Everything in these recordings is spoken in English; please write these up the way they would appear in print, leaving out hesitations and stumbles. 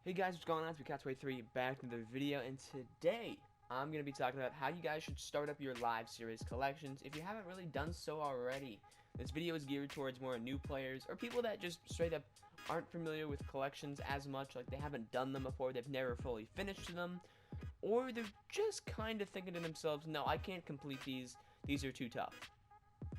Hey guys, what's going on? It's McCloud23 back to the video, and today I'm going to be talking about how you guys should start up your live series collections if you haven't really done so already. This video is geared towards more new players or people that just straight up aren't familiar with collections as much, like they haven't done them before, they've never fully finished them, or they're just kind of thinking to themselves, no, I can't complete these are too tough.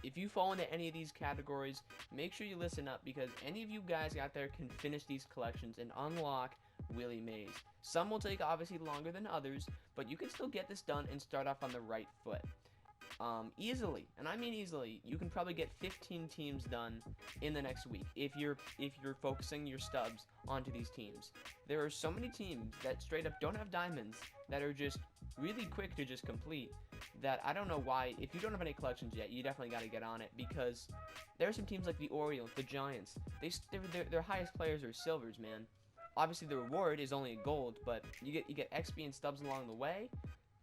If you fall into any of these categories, make sure you listen up because any of you guys out there can finish these collections and unlock Willie Mays. Some will take obviously longer than others, but you can still get this done and start off on the right foot. Easily, and I mean easily, you can probably get 15 teams done in the next week if you're focusing your stubs onto these teams. There are so many teams that straight up don't have diamonds that are just really quick to just complete that I don't know why. If you don't have any collections yet, you definitely got to get on it because there are some teams like the Orioles, the Giants. Their highest players are silvers, man. Obviously the reward is only gold, but you get XP and stubs along the way,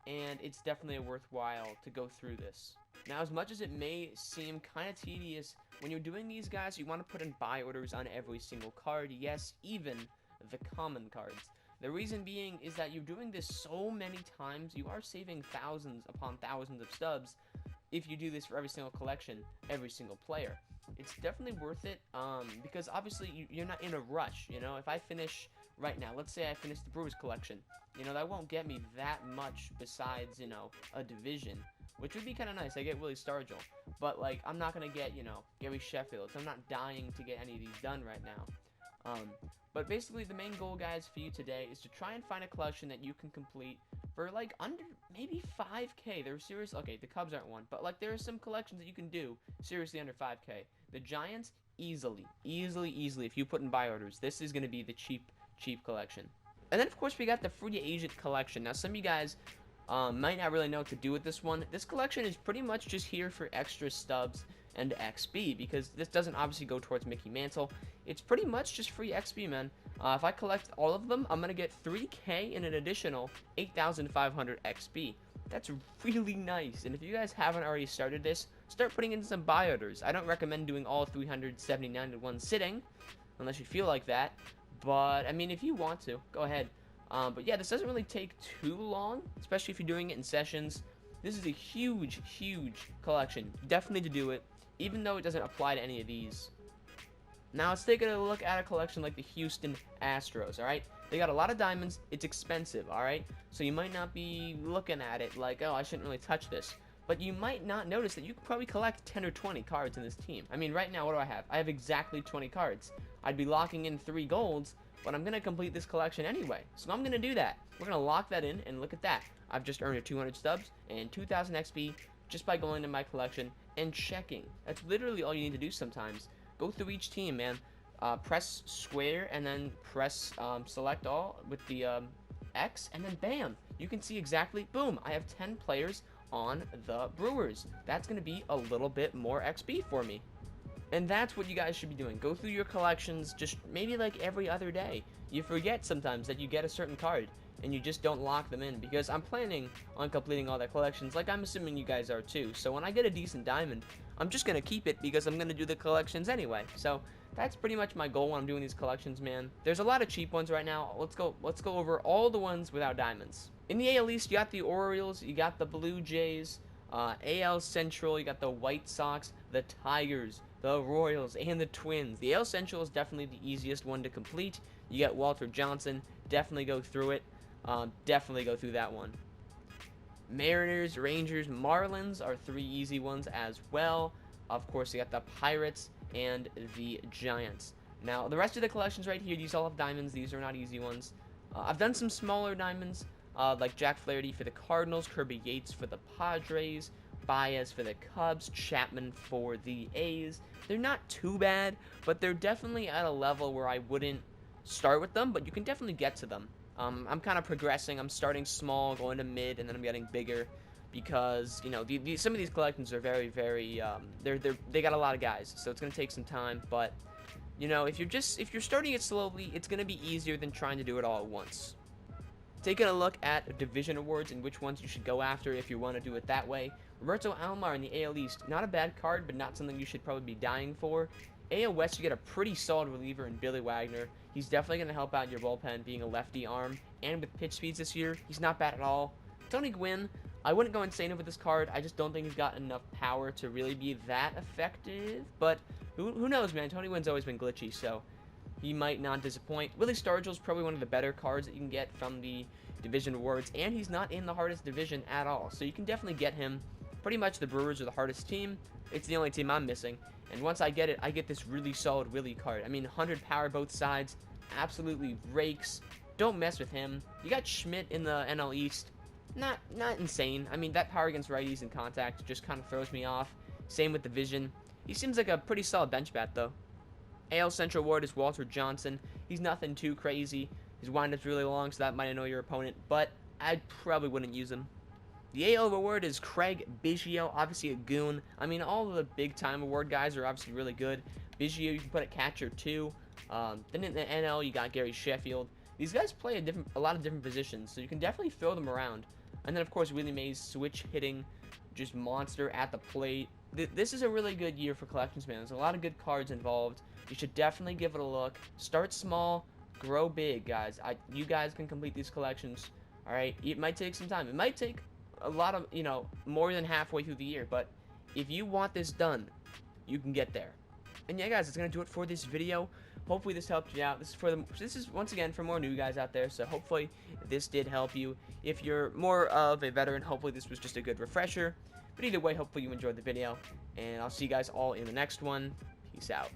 and it's definitely worthwhile to go through this. Now, as much as it may seem kind of tedious, when you're doing these guys, you want to put in buy orders on every single card, yes, even the common cards. The reason being is that you're doing this so many times, you are saving thousands upon thousands of stubs if you do this for every single collection, every single player. It's definitely worth it because obviously you're not in a rush, you know. If I finish right now, let's say I finish the Brewers collection, you know, that won't get me that much besides, you know, a division, which would be kind of nice. I get Willie Stargell, but like I'm not going to get, you know, Gary Sheffield, so I'm not dying to get any of these done right now. But basically the main goal, guys, for you today is to try and find a collection that you can complete for like under maybe 5k. They're serious. Okay, the Cubs aren't one, but like there are some collections that you can do seriously under 5k. The Giants, easily, if you put in buy orders, this is going to be the cheap collection. And then of course we got the free agent collection. Now some of you guys might not really know what to do with this one. This collection is pretty much just here for extra stubs and XP because this doesn't obviously go towards Mickey Mantle. It's pretty much just free XP, man. If I collect all of them, I'm going to get 3k and an additional 8,500 XP. That's really nice. And if you guys haven't already started this, start putting in some buy orders. I don't recommend doing all 379 in one sitting, unless you feel like that. But, I mean, if you want to, go ahead. But yeah, this doesn't really take too long, especially if you're doing it in sessions. This is a huge collection. Definitely to do it, even though it doesn't apply to any of these. Now let's take a look at a collection like the Houston Astros, alright? They got a lot of diamonds, it's expensive, alright? So you might not be looking at it like, oh, I shouldn't really touch this. But you might not notice that you could probably collect 10 or 20 cards in this team. I mean, right now, what do I have? I have exactly 20 cards. I'd be locking in 3 golds, but I'm going to complete this collection anyway. So I'm going to do that. We're going to lock that in, and look at that. I've just earned a 200 stubs and 2,000 XP just by going to my collection and checking. That's literally all you need to do sometimes. Go through each team, man. Press square and then press select all with the X, and then bam. You can see exactly, boom, I have 10 players on the Brewers. That's going to be a little bit more XP for me. And that's what you guys should be doing. Go through your collections just maybe like every other day. You forget sometimes that you get a certain card and you just don't lock them in because I'm planning on completing all the collections like I'm assuming you guys are too. So when I get a decent diamond, I'm just going to keep it because I'm going to do the collections anyway. So that's pretty much my goal when I'm doing these collections, man. There's a lot of cheap ones right now. Let's go over all the ones without diamonds. In the AL East, you got the Orioles, you got the Blue Jays, AL Central, you got the White Sox, the Tigers, the Royals, and the Twins. The AL Central is definitely the easiest one to complete. You got Walter Johnson. Definitely go through it. Definitely go through that one. Mariners, Rangers, Marlins are 3 easy ones as well. Of course, you got the Pirates and the Giants. Now, the rest of the collections right here, these all have diamonds. These are not easy ones. I've done some smaller diamonds, like Jack Flaherty for the Cardinals, Kirby Yates for the Padres, Baez for the Cubs, Chapman for the A's. They're not too bad, but they're definitely at a level where I wouldn't start with them, but you can definitely get to them. I'm kind of progressing. I'm starting small, going to mid, and then I'm getting bigger because, you know, some of these collections are very, they got a lot of guys, so it's going to take some time, but, you know, if you're starting it slowly, it's going to be easier than trying to do it all at once. Taking a look at division awards and which ones you should go after if you want to do it that way. Roberto Alomar in the AL East, not a bad card, but not something you should probably be dying for. AL West, you get a pretty solid reliever in Billy Wagner. He's definitely going to help out your bullpen being a lefty arm. And with pitch speeds this year, he's not bad at all. Tony Gwynn, I wouldn't go insane with this card. I just don't think he's got enough power to really be that effective. But who knows, man? Tony Gwynn's always been glitchy, so he might not disappoint. Willie Stargell's probably one of the better cards that you can get from the division awards. And he's not in the hardest division at all. So you can definitely get him. Pretty much the Brewers are the hardest team. It's the only team I'm missing. And once I get it, I get this really solid Willie card. I mean, 100 power both sides. Absolutely rakes. Don't mess with him. You got Schmidt in the NL East. Not insane. I mean, that power against righties in contact just kind of throws me off. Same with the vision. He seems like a pretty solid bench bat, though. AL Central Award is Walter Johnson. He's nothing too crazy. His windup's really long, so that might annoy your opponent. But I probably wouldn't use him. The AL award is Craig Biggio, obviously a goon. I mean, all of the big-time award guys are obviously really good. Biggio, you can put at catcher, too. Then in the NL, you got Gary Sheffield. These guys play a lot of different positions, so you can definitely throw them around. And then, of course, Willie Mays, switch-hitting, just monster at the plate. This is a really good year for collections, man. There's a lot of good cards involved. You should definitely give it a look. Start small, grow big, guys. You guys can complete these collections, all right? It might take some time. It might take a lot of, more than halfway through the year, but if you want this done, you can get there. And yeah, guys, that's gonna do it for this video. Hopefully this helped you out. This is once again for more new guys out there, so hopefully this did help you. If you're more of a veteran, hopefully this was just a good refresher. But either way, hopefully you enjoyed the video, and I'll see you guys all in the next one. Peace out.